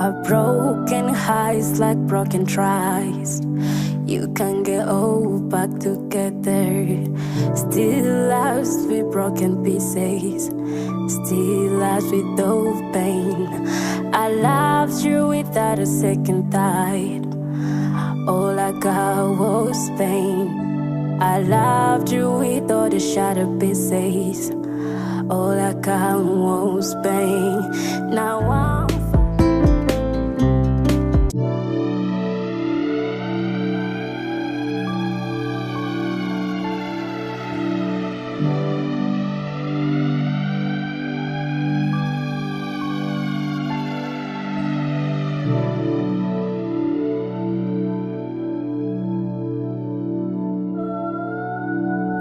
A broken hearts like broken tries. You can get all back together. Still lost with broken pieces. Still lost with no pain. I loved you without a second thought. All I got was pain. I loved you with all the shattered pieces. All I got was pain. Now I'm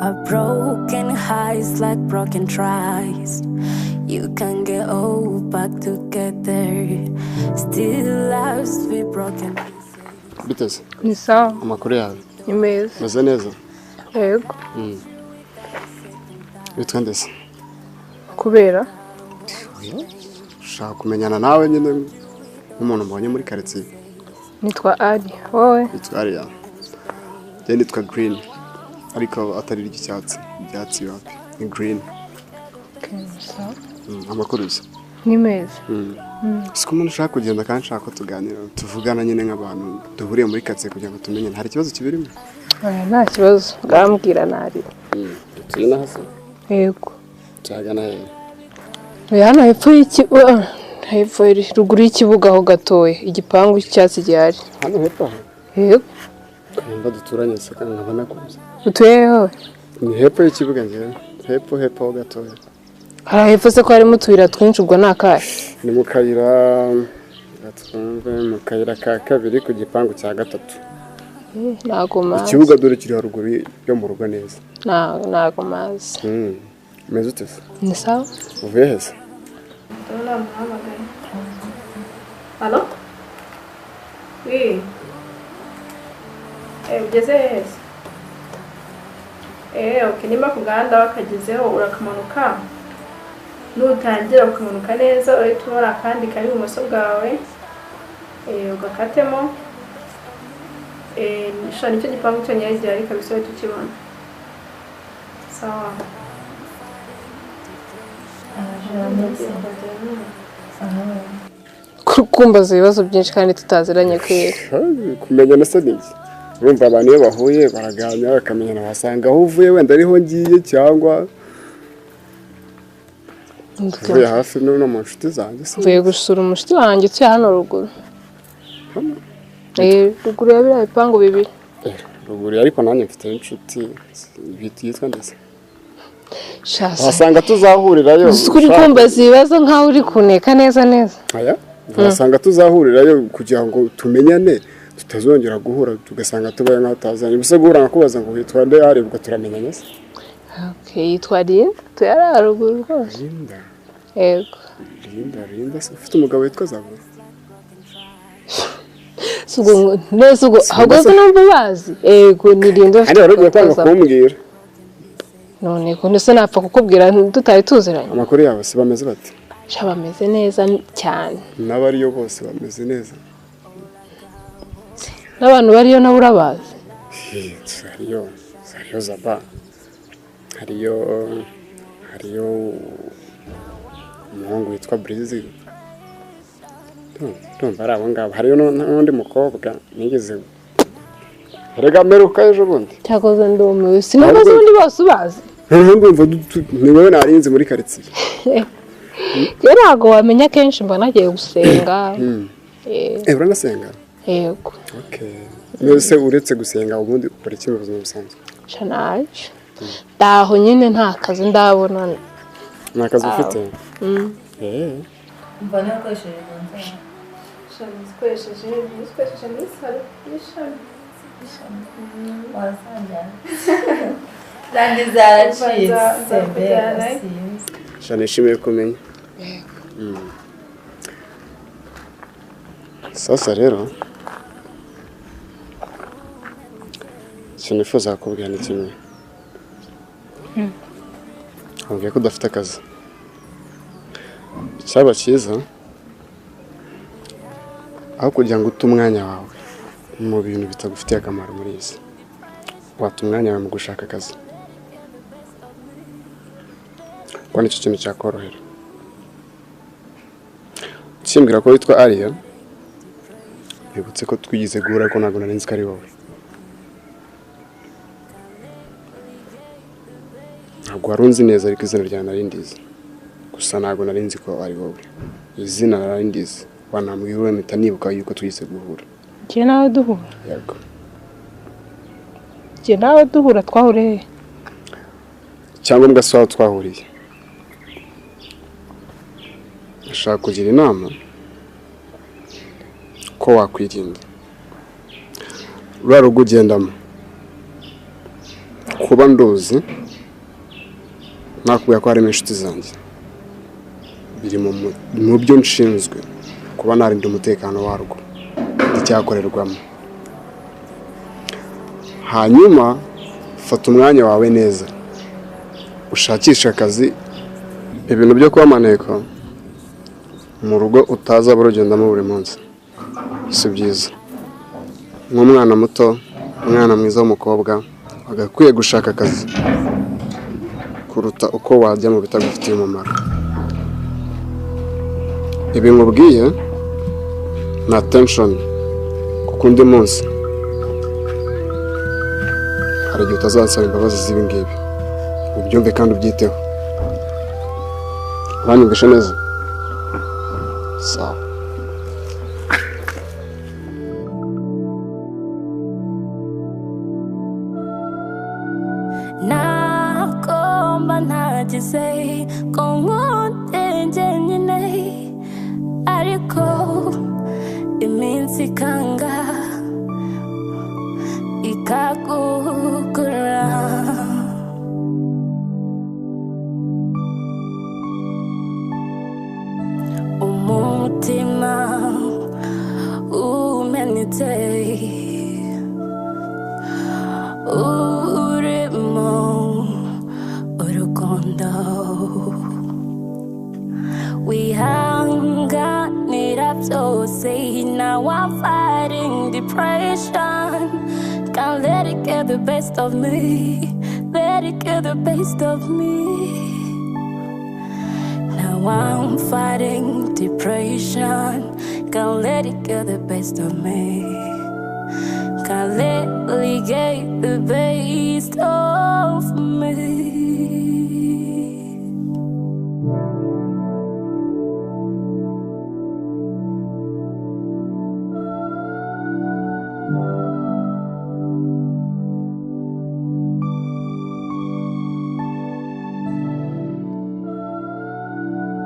a broken hearts like broken tries. You can get all back together. Still lost with broken pieces. Biteze. Ni sawa. Amakuru yawe. Ni meza. Meze neza. Yego. Witwa ndese. Kubera? Ushaka kumenyana nawe nyine nk'umuntu mbonye muri quartier. Nitwa Ali. Wowe? Nitwa Ali. Then nitwa Green. Ariko atari icyatsi. Ibyatsi wapi? Ni Green. Okay, sawa. Amakuru yose. Ni meza. Siko umuntu ushaka kugenda kandi nshaka ko tuganira tuvugana nyine nk'abantu duhuriye muri quartier kugira ngo tumenye hari ikibazo kibirimo. Nta kibazo. Ngambwira nari. Turi na hasi. Yego. Cyagana he. Hano hepfo ruguru y'ikibuga aho gatoya igipangu cy'icyatsi gihari. Hano hepfo. Yego. Kamba duturanye se kandi nkabana kuza. Utuyeho? Ni hepfo y'ikibuga njyewe. Hepfo aho gatoya. Hari hepfo se ko harimo utuyira twinshi ubwo nakahe? Ni mu kayira mu kayira ka kabiri ku gipangu cya gatatu. Ntago mazi. Ikibuga dore kiri haruguru yo mu rugo neza. Ntago mazi. Meze ute se? Ni sawa? Uvuye hese? Allo? Oui. Ugeze hese? Okay, nimba ku gahanda wakagezeho urakamanuka. Nutangira ukamanuka neza urahita ubona akandi kari ibumoso bwawe. Ugakatemo. Shana icyo gipangu cyonyine gihari kabisa uhita ukibona. Sawa. Kumbaza ibibazo byinshi kandi tutaziranye kwera. Kumenya na se niki? Urumva abantu iyo bahuye baraganira bakamenyana basanga aho uvuye wenda ariho ngiye cyangwa uvuye hafi no mu nshuti zanjye se. Mvuye gusura umushuti wanjye utuye hano ruguru. Ruguru ya biriya bipangu bibiri. Ruguru ariko nanjye mfite inshuti yitwa ndetse. Shasa. Wasanga tuzahurirayo. Uri kumbaza ibibazo nkaho uri kuneka neza. Aya? Wasanga tuzahurirayo kugira ngo tumenyane tutazongera guhura tugasanga tubaye nkaho tazanye. Bise guhura nakubaza ngo witwa nde arebwa turamenyanye se. Okay, yitwa Lyinda. Tuyara ruguru rwose. Lyinda. Yego. Lyinda se ufite umugabo witwa Zabo. Sugo ahubwo numva bazi. Yego ni Lyinda. Ari wari kwanga kumbwira. None ko ndetse napfa kukubwira tutari tuziranye. Amakuru yawe se bameze bate? Bameze neza cyane. N'abariyo bose bameze neza. N'abantu bariyo nabo urabazi. Hariyo Zaba. Hariyo umuhungu witwa Brizi. Tumva ari abo ngabo. Hariyo n'undi mukobwa nigeze Erega meruka ejo bundi. Cyakoze ndumiwe. Sinabaza undi bose ubazi. Ndumva ni wowe narinze muri quartier. Yarago wamenya kenshi mba nagiye gusenga. Uranasenga? Yego. Okay. Nose uretse gusenga ubundi ukora iki mu buzima busanzwe? Shanaje. Daho nyine nta kazi ndabona. Nta kazi ufite? Mba nakoresheje Rwandan. Shana twesheje n'isaro y'ishami. Rangiza sebe. Shana ishimiye kumenya. Sasa rero sinifuza kubwira ni kimwe. Ngiye ko udafite akazi. Cyaba cyiza aho kugira ngo ute umwanya wawe mu bintu bitagufitiye akamaro muri isi wata umwanya wawe mu gushaka akazi ko nicyo kintu cyakorohera ukimbwira ko witwa Ariya bibutse ko twigize guhura ariko ntabwo nari nzi ko ari wowe ntabwo wari unzi neza ariko izina ryawe nari ndizi gusa ntabwo nari nzi ko ari wowe izina nari ndizi wanambwira mpita nibuka yuko twigize guhura Jye nawe duhura yego Jye nawe duhura twahuriye icyangombwa si aho twahuriye ndashaka kugira inama ko wakwirinda ruriya rugo ugendamo kuba nduzi nakubwira ko harimo inshuti zanjye biri mu byo nshinzwe kuba narinda umutekano warwo icyakorerwamo hanyuma fata umwanya wawe neza ushakisha akazi ibintu byo kuba maneko mu rugo utazaba urugendamo buri munsi si byiza nk'umwana muto umwana mwiza w'umukobwa agakwiye gushaka akazi kuruta uko wajya mu bitagufitiye umumaro ibi nkubwiye na tension kuko undi munsi hari igihe utazasaba imbabazi z'ibi ngibi ubyumve kandi ubyiteho uranyumvishe neza sawa nakomba ntagize ko nkunde nyine ariko iminsi ikanga ikagukura umutima umenetse urimo urukundo wihanganira byose now I'm fighting depression can't let it get the best of me let it get the best of me now I'm fighting depression can't let it get the best of me can't let it get the best of me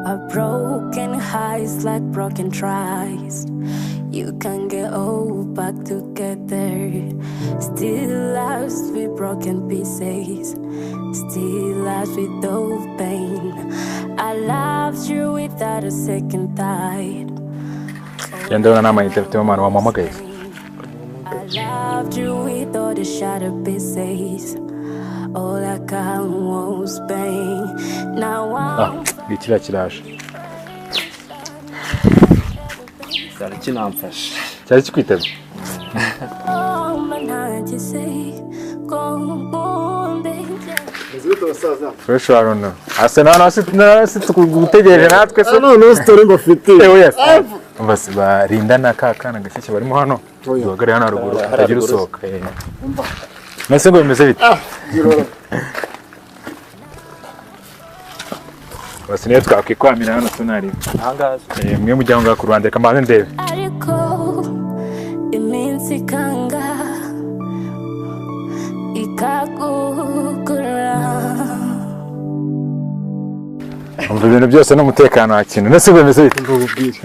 A broken hearts like broken tries. You can get all back together. Still lost with broken pieces. Still lost with no pain. I loved you without a second thought. Yenda na mama itafute mama wamamagaye. I loved you with all the shattered pieces. All I got was pain. Now I'm Gitira kiraje. Cyari kinamfashe. Cyari kikwiteze. Fresh arona. Asa nasi tugutegereje natwe se. no story ngofite. Yes. Basi barinda na kakana gashyashya barimo hano. Bagare hano haruguru utagira usohoka. Nase ngo bimeze bite? Basi niyo twakikwamira hano tunari. Ahangaza. Mwe mujyanga ku Rwanda kamaze ndebe. ariko iminsi ikanga ikagukura Umva ibintu byose n'umutekano wa kintu. Nase ngo bimeze bite? Ndubwire.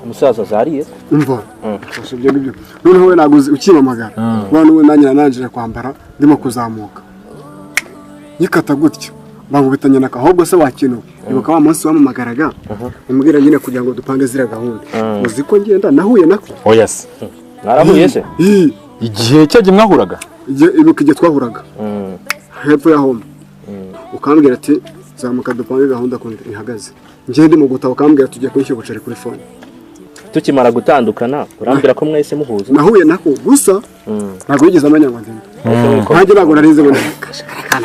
Umusaza zariye. Umva. Fashe ibyo. Noneho we naguze ukimamagara. Bwana we nanjye nanjye kwambara ndimo kuzamuka. Yikata gutyo. Bangubitanye naka ahubwo se wakintu. Ibuka wa munsi wamamagaraga. Imbwira nyine kugira ngo dupange zira gahunda. Uzi ko ngenda nahuye nako. Oh yes. Narahuye se. Igihe cyaje mwahuraga? Ibuka igihe twahuraga. Hepfo ya home. Ukambwira ati zamuka dupange gahunda kundi ihagaze. Ngiye ndi mu gutaba ukambwira tugiye kwishyura bucari kuri phone. tukimara gutandukana urambwira ko mwese muhuza nahuye nako gusa ntabwo yigeze amenya ngo nzinde nkanjye ntabwo narize ngo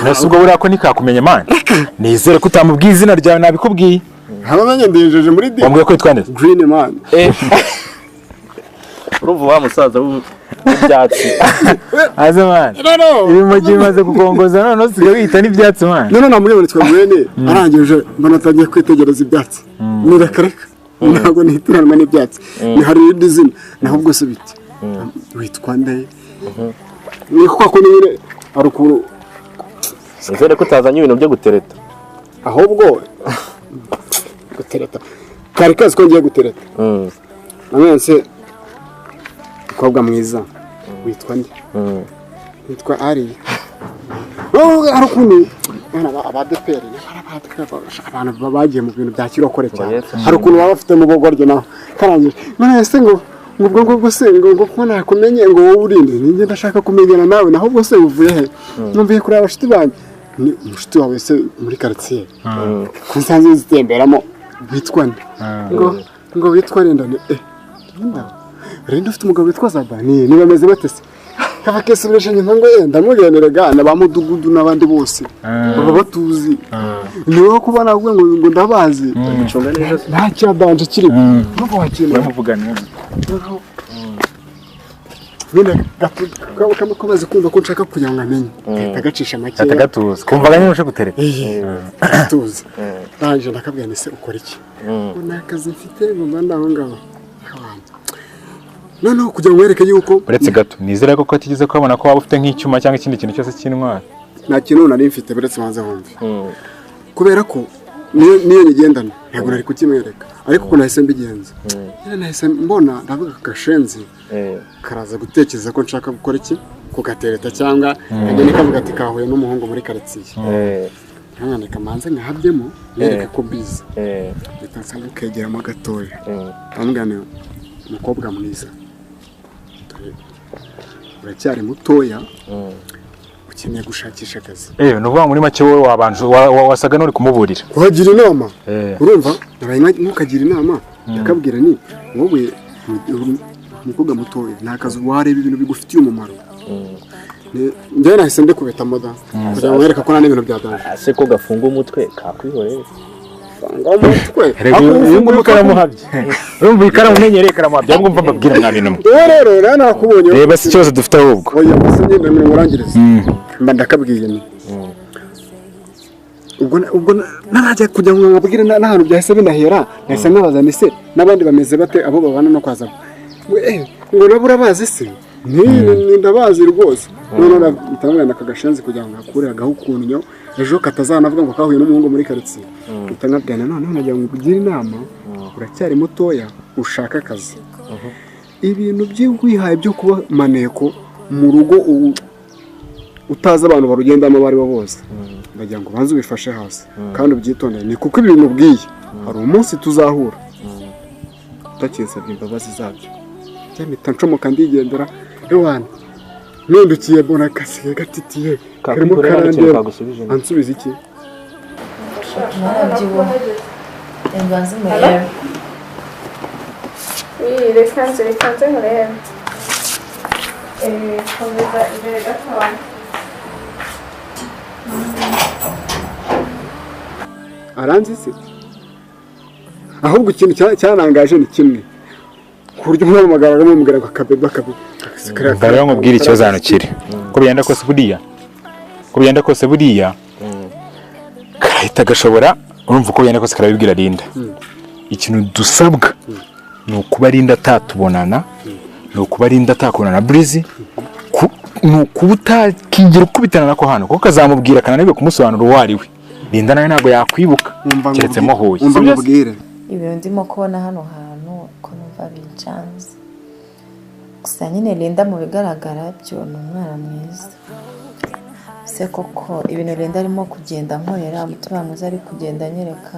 nasubwo buriya ko nikakumenya man nizere ko utamubwiye izina ryawe nabikubwiye habamenye ndijeje muri di wambwiye ko witwa nde green man urumva wa musaza w'ibyatsi aze man ibimogi bimaze kugongoza none usigaye wita n'ibyatsi man none namubonye twagwene arangije mbona atangiye kwitegereza ibyatsi nirakareka ntabwo nitiranwa n'ibyatsi ni hari idizina naho bwose biti witwa nde ni kwa ko nyine arukuru nzere ko utazanye ibintu byo gutereta ahubwo gutereta kari kazi ko ngiye gutereta namense ukobwa mwiza witwa nde witwa ari harukuntu abadeperi abantu bagiye mu bintu bya kirokore cyane hari ukuntu baba bafite mu bogoryo naho karangije none se ngo ubwo se ngo kubona yakumenye ngo wowe urinde ninjye ndashaka kumenyana nawe naho ubwo se uvuye he numviye kuri abashiti banjye ni umushiti wawe se muri quartier kunsanze zitemberamo witwa nde ngo witwa Lyinda Lyinda ufite umugabo witwa Zaba ni bameze bate se kava kese bireshenye ngo ndamugenera gana ba mudugudu nabandi bose baba batuzi niwo kubona ahubwo ngo ndabazi gucunga neza nta cyabanje kiri nuko wakina bamuvugana bene kamaze kumva ko nshaka kugira ngo amenye agacisha make atagatuza kumvaga nyine ushe gutereta tuzi baje nakabwira nise ukora iki ngo nakazi mfite ngo ndaho ngaho noneho kugira ngo wereke yuko uretse gato nizera ko atigeze kubona ko waba ufite nk'icyuma cyangwa ikindi kintu cyose cy'intwara nta kintu nari mfite buretse maze humve kubera ko niyo nyigendana ntabwo nari kukimwereka ariko ko nahise mbigenza nahise mbona ndavuga gashenzi karaza gutekereza ko nshaka gukora iki kugatereta cyangwa agende kavuga ati kahuye n'umuhungu muri quartier nkamwana kamanze nkahabyemo yereka ko bize bitansa nkegeramo gatoya amugane umukobwa mwiza uracyari mutoya ukeneye gushakisha akazi nuvuga muri make wowe wabanje wasaga n'uri kumuburira kuhagira inama urumva ntukagira inama yakabwira ni wowe umukobwa mutoya nta kazi wareba ibintu bigufitiye umumaro njyewe nahise ndekubeta moda kugira ngo wereke ko nta n'ibintu byadanje ase ko gafunga umutwe kakwihoreye uyu ikaramu habye urumva ikaramu umenyereye ikaramu habye ahubwo mva mbabwira mwa bintu rero nakubonye reba si ikibazo dufite ahubwo oya basi ngenda mu murangiriza mba ndakabwiye ni ubwo narajya kujya ngo ngabwire n'ahantu byahise binahera nahise nkabaza ni se n'abandi bameze bate abo babana no kwaza ngo nabo urabazi se ni ndabazi rwose none ndamubona akagashenzi kugira ngo akure agahukunyo ejo katazanavuga ngo kahuye n'umuhungu muri quartier utangabwana none nagira ngo ugire inama uracyari mutoya ushaka akazi ibintu by'wihaye byo kuba maneko mu rugo utaza abantu barugendamo bari bo bose ndagira ngo banze ubifashe hasi kandi ubyitondere ni kuko ibintu bwiye hari umunsi tuzahura utakinsabye imbabazi zabyo cyamita ncomoka ndigendera ewana nundukiye mbona kasiye gatitiye karimo karandeba ansubiza iki Embazi muyirebe reka nze nkurebe komeza imbere gatoya aranzi se ahubwo ikintu cyanangaje ni kimwe ku buryo mwamagara bamubwira ngo akabeba rero nkubwira ikibazo hano kiri ko bigenda kose buriya karahita gashobora urumva uko bigenda kose karabibwira Lyinda ikintu dusabwa ni ukuba Lyinda atatubonana ni ukuba Lyinda atakubonana na Breezy ni ukuba utakigira ukubitana nako hano kuko kazamubwira kananiwe kumusobanura uwo ari we Lyinda nawe ntabwo yakwibuka keretse muhuye ibintu ndimo kubona hano hantu ko numva bincanze gusa nyine Lyinda mu bigaragara byo ni umwana mwiza se koko ibintu Lyinda arimo kugenda nkorera umutima mwiza ari kugenda anyereka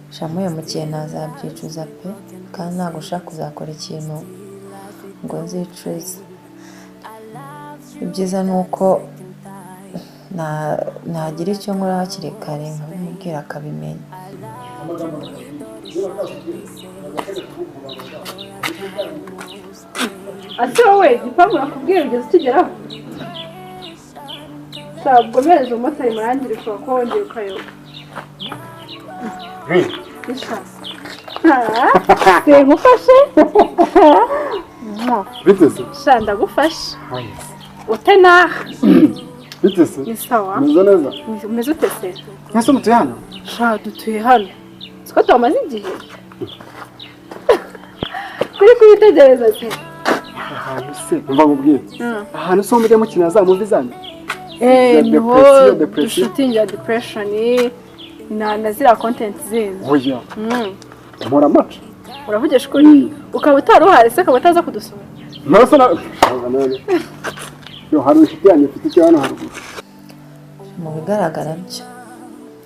shamuye mu kintu nazabyicuza pe kandi ntabwo ushaka kuzakora ikintu ngo nzicuze ibyiza ni uko nagira icyo nkora hakiri kare nkabimubwira akabimenya ati wowe igipangu nakubwira ugeze ukigeraho ntabwo mpereza umumotari murangire ushobora kuba wongeye ukayoba sinkufashe biteze sha ndagufashe ute naha biteze ni sawa meze neza umeze ute se mwese mutuye hano sha dutuye hano siko tumaze igihe kuri kubitegereza se ahantu se mva nkubwire ahantu se mujya mukina za muvi zanyu niho dushutingira depression na ziriya content zindi oya mpora maca uravugisha ukuri ukaba utari uhari se ukaba utaza kudusura ntasa na yo hari inshuti yanjye mfite icyo hano haruguru mu bigaragara byo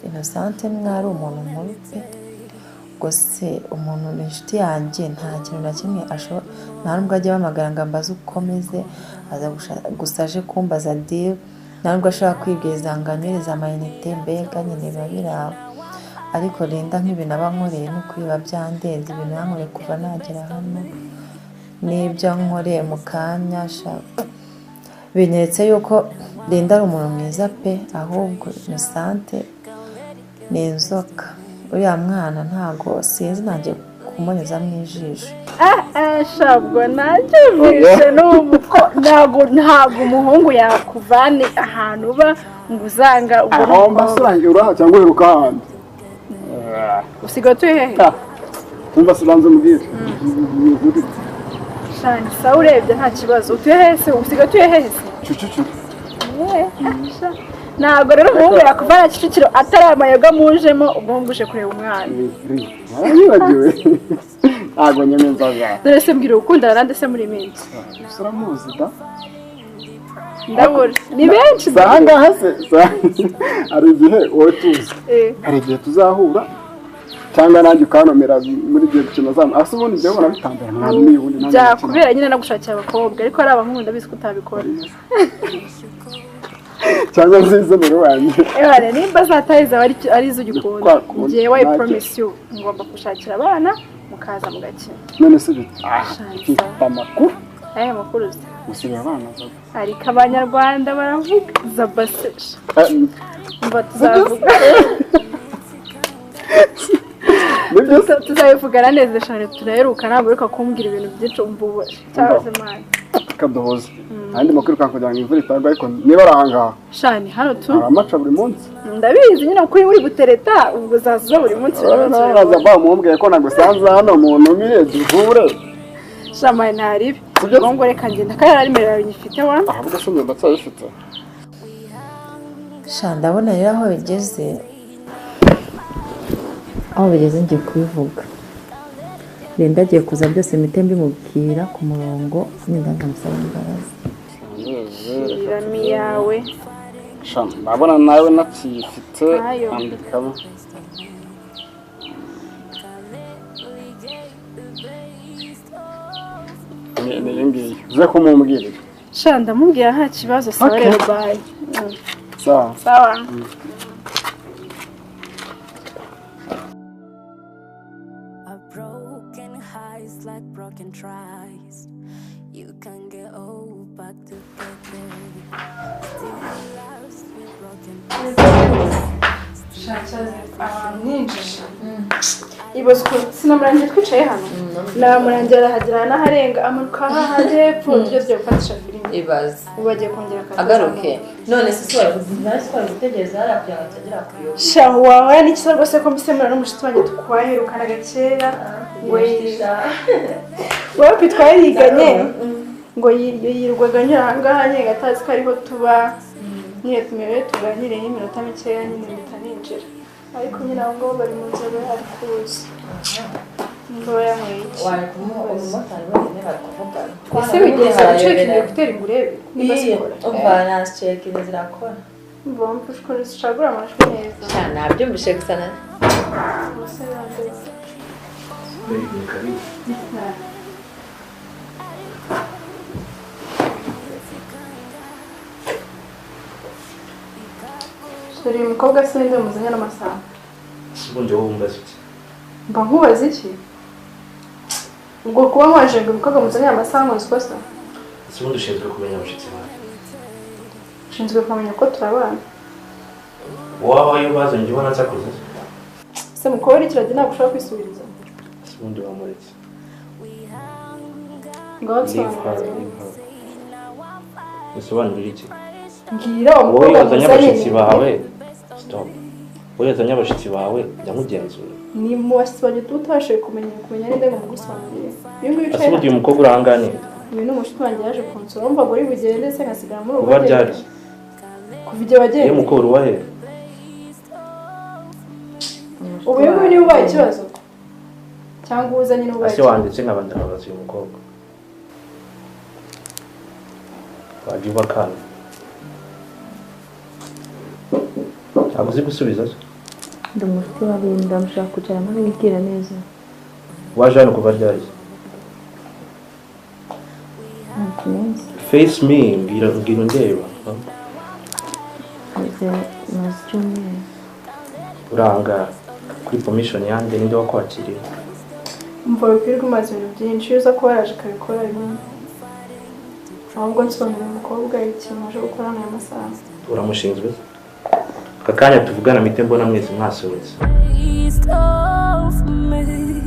Innocente mwari umuntu mubi pe gose umuntu n'inshuti yanjye nta kintu na kimwe ashobora nta nubwo ajya bamagara ngo ambaze uko ameze aza gusaje kumbaza deal nta nubwo ashobora kwibwiriza ngo anywereze amayinite mbega nyine biba biraho ariko Linda nk'ibintu aba nkoreye no kwiba byandenze ibintu yankoreye kuva nagera hano n'ibyo nkoreye mu kanya shaka binyeretse yuko Linda ari umuntu mwiza pe ahubwo Innocente ni inzoka uriya mwana ntago sinzi nanjye kumonyeza mu ijisho shabwo nanjye bishe n'umuko ntago umuhungu yakuvane ahantu uba ngo uzanga aho mbasurangiye uraha cyangwa uheruka ahandi usigaye utuye hehe umva sibanze mubwire shani sawa urebye nta kibazo utuye hehe se usigaye utuye hehe se cucucu ntabwo rero umuhungu yakuvana Kicukiro atari amayoga mujemo umuhungu uje kureba umwana warayibagiwe ntabwo nyemeza dore se mbwira ukundana nande se muri minsi uramuzi da ndabura ni benshi ahangaha se hari igihe wowe tuzi hari igihe tuzahura cyangwa nanjye ukanomera muri gihe gukina zamu ase ubundi njyewe ubona bitambera ntabwo n'iyubundi byakubera nyine no gushakira abakobwa ariko ari abahungu ndabizi ko utabikora cyangwa nzizanire wanjye nimba zatahiza ari izo ugikunda njyewe I promise you ngomba gushakira abana mukaza mugakina none se bita mfite amakuru makuru se musigaye abana ariko abanyarwanda baravuga zabasesha mba tuzavuga tuzabivugana neza cyane turaheruka ntabwo reka kumbwira ibintu byinshi umvuba cyangwa se mwana kadohoza andi makuru kugira ngo imvura itagwa ariko niba ari ahangaha shani hano tu amaca buri munsi ndabizi nyine kuri uri gutereta ubwo zazuza buri munsi naza ba mumbwiye ko nagusanze hano umuntu umire duhure shamaye ntaribi ngo reka ngenda kandi ari mbere yawe nyifite wa ahubwo se mbe ndacyabifite sha ndabona rero aho bigeze ngiye kubivuga Linda agiye kuza byose mite mbimubwira ku murongo Linda nkamusaba imbabazi irami yawe sha ndabona nawe nakifite andikamo ni ngiye uze kumumbwira sha ndamubwira nta kibazo sawa rero bye sawa sawa like broken tries. You can get old back together. Still lost with broken pieces. Ibaze ko sinamurangiye twicaye hano namurangira hagira n'aharenga amanuka hahepfo byose byo gufatisha filime ibaze ubagiye kongera agaruke none se swara gutegereza harapya batagera kuyo shaho wawe n'ikisa rwose ko mbisemura n'umushitsi wanjye tukwaherukana gakera wewe pitwayiganye ngo yirwaga nyura ahangaha nyine gatazi ko ariho tuba nyine tumewe tuganiriye iminota mikeya nyine bitaninjira ariko nyine aho ngaho bari mu nzego ari kuza ngo yanyweye iki wari kumuha umumotari wenyine bari kuvugana ese wigeze gucekinga gutera ingurebe niba zikora umva nascekinga zirakora mbomba ushobora zicagura amajwi neza cyane nabyumvishe gusa na bose bambaye Suri umukobwa se ndi umuzanya n'amasaha. Ubundi wowe umbaza iki? mba nkubaza iki ubwo kuba mwaje ngo ibikorwa muzanye amasaha ngo zikosa ese ubundi ushinzwe kumenya abashitsi bawe nshinzwe kumenya ko turabana waba iyo bazanye ibyo ubona nsakuze se mukobwa ikiragi ntabwo ushobora kwisubiriza ese ubundi wamuretse ngo wabisobanurire bisobanurira iki mbwira uwo wowe mukobwa yazanye muzanye abashitsi bawe stop wowe yazanye abashitsi bawe jya mugenzura ni mu bashyitsi banjye tuba utabashije kumenya ninde ngo mugusobanurire iyo nguyu ese wicaye ubundi uyu mukobwa uranganira uyu ni umushyitsi wanjye yaje kunsura wumva ngo uri bugende se ngasigara muri ubu kuva ryari kuva igihe wagiye iyo mukobwa uwahe ubu uyu nguyu niwe ubaye ikibazo cyangwa uzanye n'ubaye ase ikibazo wanditse nk'abandi babaza uyu mukobwa wajya uba kana ntabwo uzi gusubiza se ndi umushyitsi wa Linda mushaka kwicara nkamubwira neza waje hano kuva ryari ntabwo neza face me mbwira undeba maze icyumweru uranga kuri permission yanjye ninde wakwakiriye umva wikwirwa umaze ibintu byinshi iyo uza kuba yaraje akabikora rimwe ahubwo nsobanurira umukobwa ikintu aje gukora n'aya masaha uramushinzwe aka kanya tuvugana mpite mbona mwese mwasohotse East of me.